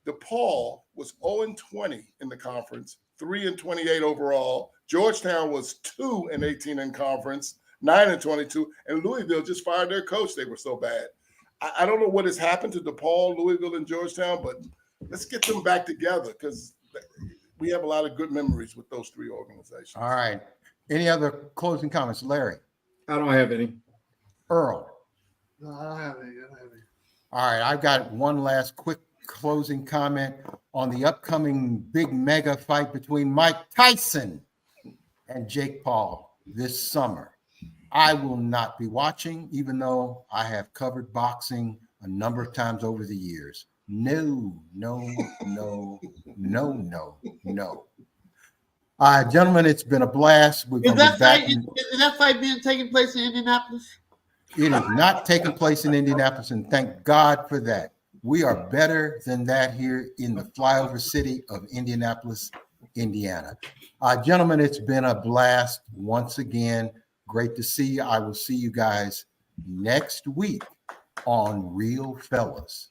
DePaul was 0-20 in the conference, 3-28 overall. Georgetown was 2-18 in conference, 9-22, and Louisville just fired their coach. They were so bad. I don't know what has happened to DePaul, Louisville, and Georgetown, but let's get them back together because we have a lot of good memories with those three organizations. All right. Any other closing comments? Larry, I don't have any. Earl. No, I don't have any. All right, I've got one last quick closing comment on the upcoming big mega fight between Mike Tyson and Jake Paul this summer. I will not be watching, even though I have covered boxing a number of times over the years. No. Gentlemen, it's been a blast. We're Is going to that be back. fight? Is that fight being taken place in Indianapolis? It is not taking place in Indianapolis, and thank God for that. We are better than that here in the flyover city of Indianapolis, Indiana. Gentlemen, it's been a blast once again. Great to see you. I will see you guys next week on Real Fellas.